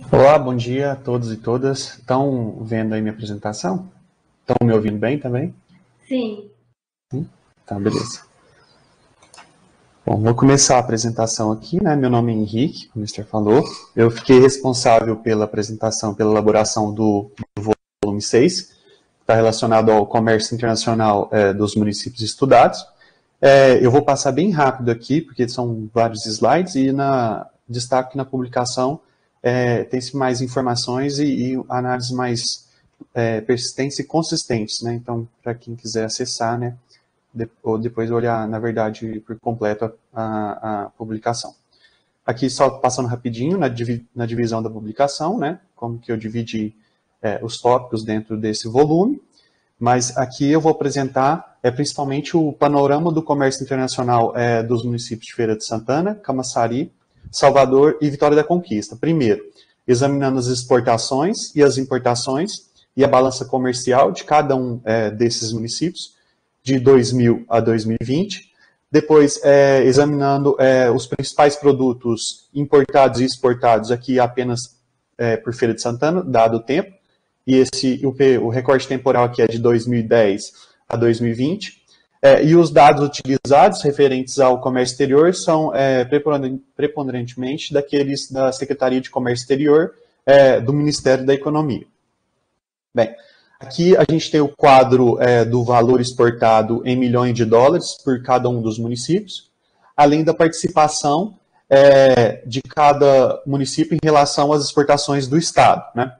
Olá, bom dia a todos e todas. Estão vendo aí minha apresentação? Estão me ouvindo bem também? Sim. Tá, beleza. Bom, vou começar a apresentação aqui, né? Meu nome é Henrique, como o Mr. falou. Eu fiquei responsável pela apresentação, pela elaboração do volume 6, que está relacionado ao comércio internacional dos municípios estudados. Eu vou passar bem rápido aqui, porque são vários slides, e destaque que na publicação tem-se mais informações e análises mais persistentes e consistentes, né? Então, para quem quiser acessar, né, ou depois olhar, na verdade, por completo a publicação. Aqui, só passando rapidinho, na divisão da publicação, né, como que eu dividi os tópicos dentro desse volume, mas aqui eu vou apresentar principalmente o panorama do comércio internacional dos municípios de Feira de Santana, Camaçari, Salvador e Vitória da Conquista. Primeiro, examinando as exportações e as importações e a balança comercial de cada um desses municípios, de 2000 a 2020. Depois, examinando os principais produtos importados e exportados aqui apenas por Feira de Santana, dado o tempo. E o recorte temporal aqui é de 2010 a 2020. E os dados utilizados referentes ao comércio exterior são preponderantemente daqueles da Secretaria de Comércio Exterior do Ministério da Economia. Bem, aqui a gente tem o quadro do valor exportado em milhões de dólares por cada um dos municípios, além da participação de cada município em relação às exportações do Estado, né?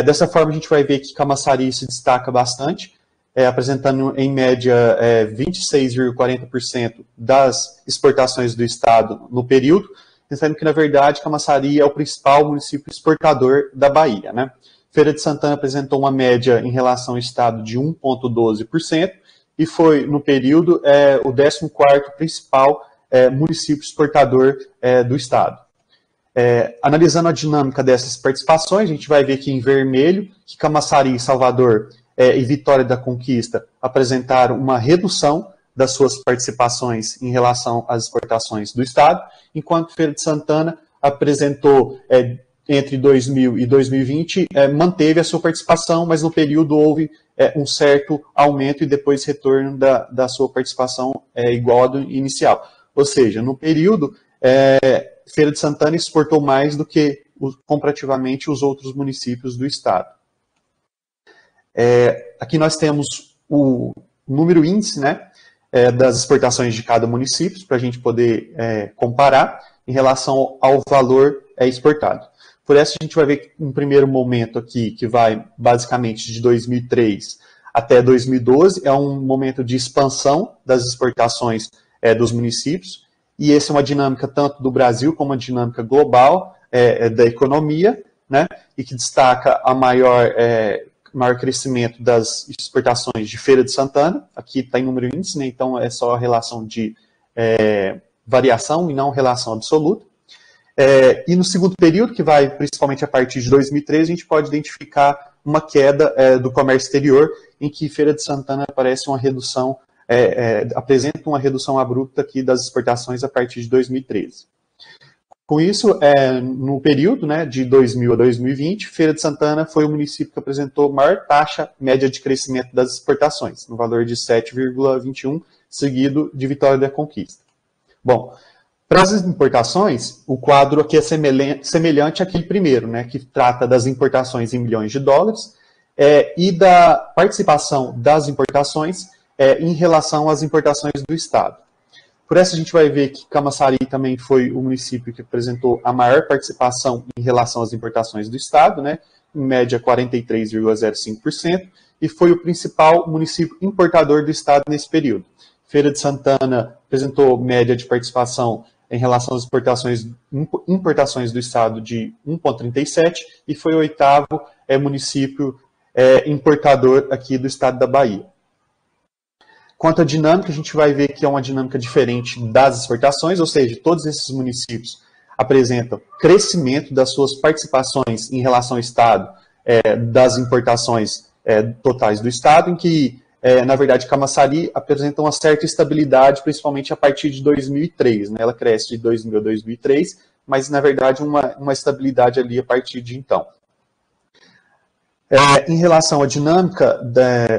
Dessa forma, a gente vai ver que Camaçari se destaca bastante, apresentando em média 26,40% das exportações do Estado no período, pensando que, na verdade, Camaçari é o principal município exportador da Bahia, né? Feira de Santana apresentou uma média em relação ao Estado de 1,12% e foi, no período, o 14º principal município exportador do Estado. Analisando a dinâmica dessas participações, a gente vai ver aqui em vermelho que Camaçari, Salvador e Vitória da Conquista apresentaram uma redução das suas participações em relação às exportações do Estado, enquanto Feira de Santana apresentou, entre 2000 e 2020, manteve a sua participação, mas no período houve um certo aumento e depois retorno da sua participação igual ao do inicial. Ou seja, no período, Feira de Santana exportou mais do que comparativamente os outros municípios do estado. Aqui nós temos o número índice, né, das exportações de cada município, para a gente poder comparar em relação ao valor exportado. Por essa a gente vai ver que um primeiro momento aqui, que vai basicamente de 2003 até 2012, é um momento de expansão das exportações dos municípios, e essa é uma dinâmica tanto do Brasil como uma dinâmica global da economia, né, e que destaca a maior crescimento das exportações de Feira de Santana. Aqui está em número índice, né, então é só a relação de variação e não relação absoluta. E no segundo período, que vai principalmente a partir de 2013, a gente pode identificar uma queda do comércio exterior, em que Feira de Santana aparece uma redução, apresenta uma redução abrupta aqui das exportações a partir de 2013. Com isso, no período, né, de 2000 a 2020, Feira de Santana foi o município que apresentou maior taxa média de crescimento das exportações, no valor de 7,21, seguido de Vitória da Conquista. Bom, para as importações, o quadro aqui é semelhante àquele primeiro, né, que trata das importações em milhões de dólares e da participação das importações em relação às importações do Estado. Por essa a gente vai ver que Camaçari também foi o município que apresentou a maior participação em relação às importações do Estado, né, em média 43,05%, e foi o principal município importador do Estado nesse período. Feira de Santana apresentou média de participação em relação às importações do Estado de 1,37% e foi o 8º município importador aqui do Estado da Bahia. Quanto à dinâmica, a gente vai ver que é uma dinâmica diferente das exportações, ou seja, todos esses municípios apresentam crescimento das suas participações em relação ao Estado, das importações totais do Estado, em que, na verdade, Camaçari apresenta uma certa estabilidade, principalmente a partir de 2003. Né? Ela cresce de 2000 a 2003, mas na verdade uma estabilidade ali a partir de então. Em relação à dinâmica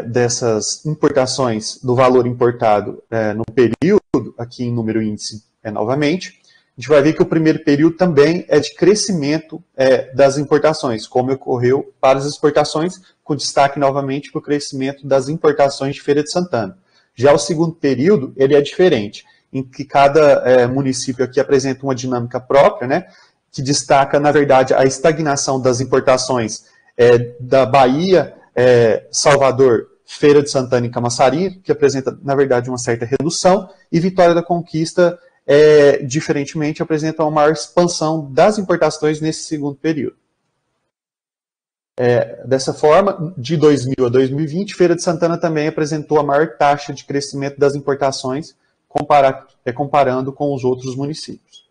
dessas importações do valor importado no período, aqui em número índice novamente, a gente vai ver que o primeiro período também é de crescimento das importações, como ocorreu para as exportações, com destaque novamente para o crescimento das importações de Feira de Santana. Já o segundo período, ele é diferente, em que cada município aqui apresenta uma dinâmica própria, né, que destaca, na verdade, a estagnação das importações da Bahia, Salvador, Feira de Santana e Camaçari, que apresenta, na verdade, uma certa redução, e Vitória da Conquista, diferentemente, apresenta uma maior expansão das importações nesse segundo período. Dessa forma, de 2000 a 2020, Feira de Santana também apresentou a maior taxa de crescimento das importações, comparando com os outros municípios.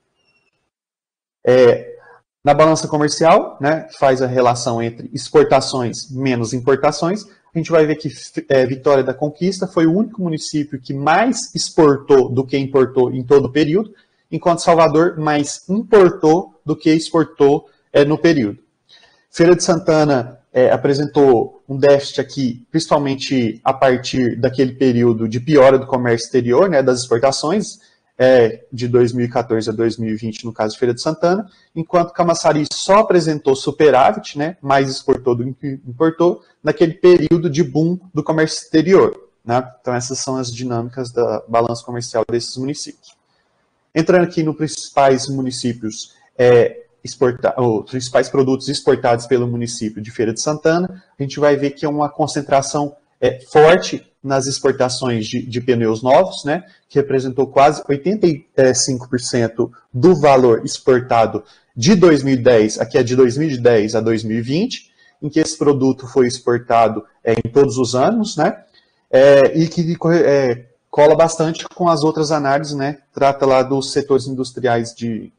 Na balança comercial, né, que faz a relação entre exportações menos importações, a gente vai ver que Vitória da Conquista foi o único município que mais exportou do que importou em todo o período, enquanto Salvador mais importou do que exportou no período. Feira de Santana apresentou um déficit aqui, principalmente a partir daquele período de piora do comércio exterior, né, das exportações, de 2014 a 2020, no caso de Feira de Santana, enquanto Camaçari só apresentou superávit, né, mais exportou do que importou, naquele período de boom do comércio exterior. Né? Então essas são as dinâmicas da balança comercial desses municípios. Entrando aqui nos principais municípios, os principais produtos exportados pelo município de Feira de Santana, a gente vai ver que é uma concentração forte nas exportações de pneus novos, né, que representou quase 85% do valor exportado de 2010, aqui é de 2010 a 2020, em que esse produto foi exportado em todos os anos, né, e que cola bastante com as outras análises, né, trata lá dos setores industriais que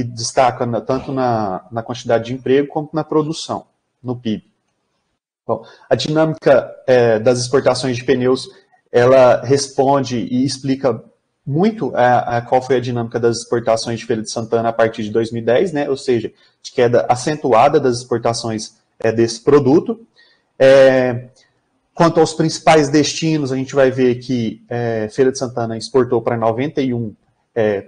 destacam tanto na quantidade de emprego quanto na produção, no PIB. Bom, a dinâmica das exportações de pneus, ela responde e explica muito qual foi a dinâmica das exportações de Feira de Santana a partir de 2010, né? Ou seja, de queda acentuada das exportações desse produto. Quanto aos principais destinos, a gente vai ver que Feira de Santana exportou para 91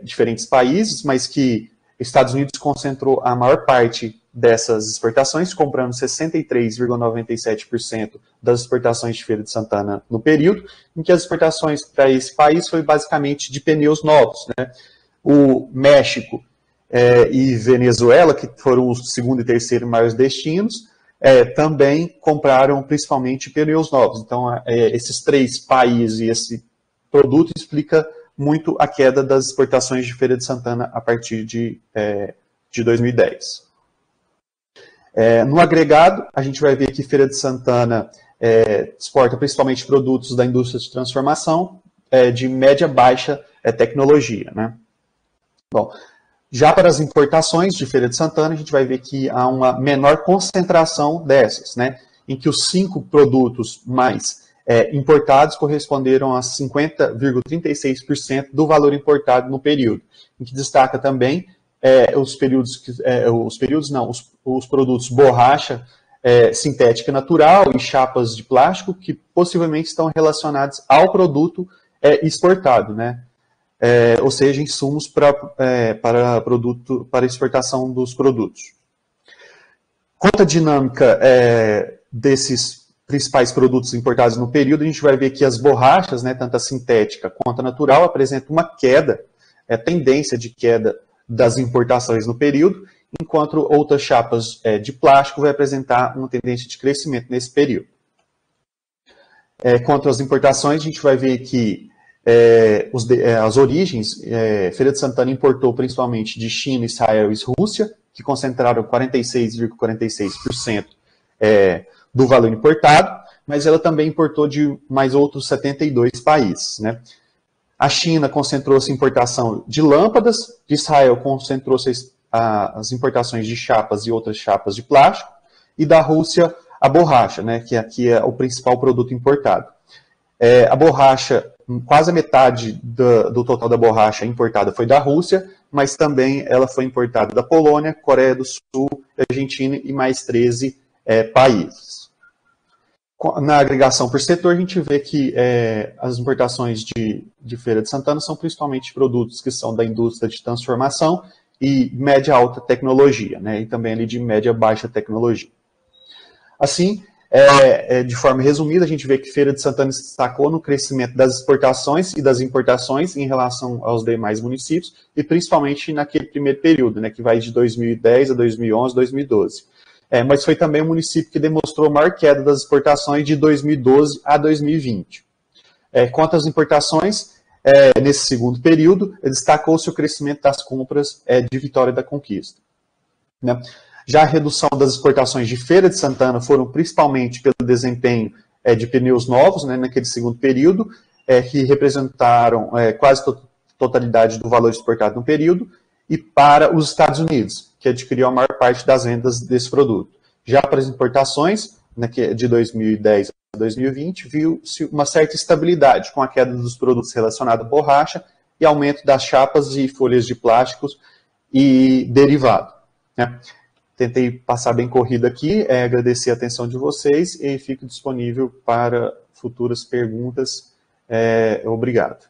diferentes países, mas que Estados Unidos concentrou a maior parte dessas exportações, comprando 63,97% das exportações de Feira de Santana no período, em que as exportações para esse país foi basicamente de pneus novos. Né? O México e Venezuela, que foram os segundo e terceiro maiores destinos, também compraram principalmente pneus novos. Então, esses três países e esse produto explica muito a queda das exportações de Feira de Santana a partir de 2010. No agregado, a gente vai ver que Feira de Santana exporta principalmente produtos da indústria de transformação de média baixa tecnologia. Né? Bom, já para as importações de Feira de Santana, a gente vai ver que há uma menor concentração dessas, né? Em que os 5 produtos mais importados corresponderam a 50,36% do valor importado no período, em que destaca também os produtos borracha sintética natural e chapas de plástico que possivelmente estão relacionados ao produto exportado, né? Ou seja, insumos para exportação dos produtos. Quanto à dinâmica desses principais produtos importados no período, a gente vai ver que as borrachas, né, tanto a sintética quanto a natural, apresentam uma queda, tendência de queda das importações no período, enquanto outras chapas de plástico vai apresentar uma tendência de crescimento nesse período. Quanto às importações, a gente vai ver que as origens, Feira de Santana importou principalmente de China, Israel e Rússia, que concentraram 46,46% do valor importado, mas ela também importou de mais outros 72 países. Né? A China concentrou-se em importação de lâmpadas, de Israel concentrou-se as importações de chapas e outras chapas de plástico, e da Rússia a borracha, né, que aqui é o principal produto importado. A borracha quase a metade do total da borracha importada foi da Rússia, mas também ela foi importada da Polônia, Coreia do Sul, Argentina e mais 13 países. Na agregação por setor, a gente vê que as importações de Feira de Santana são principalmente produtos que são da indústria de transformação e média-alta tecnologia, né, e também ali de média-baixa tecnologia. Assim, de forma resumida, a gente vê que Feira de Santana se destacou no crescimento das exportações e das importações em relação aos demais municípios, e principalmente naquele primeiro período, né, que vai de 2010 a 2011, 2012. Mas foi também um município que demonstrou maior queda das exportações de 2012 a 2020. Quanto às importações, nesse segundo período, destacou-se o crescimento das compras de Vitória da Conquista, né? Já a redução das exportações de Feira de Santana foram principalmente pelo desempenho de pneus novos, né, naquele segundo período, que representaram quase totalidade do valor exportado no período, e para os Estados Unidos, que adquiriu a maior parte das vendas desse produto. Já para as importações, né, de 2010 a 2020, viu-se uma certa estabilidade com a queda dos produtos relacionados à borracha e aumento das chapas e folhas de plásticos e derivado, né? Tentei passar bem corrido aqui, agradecer a atenção de vocês e fico disponível para futuras perguntas. Obrigado.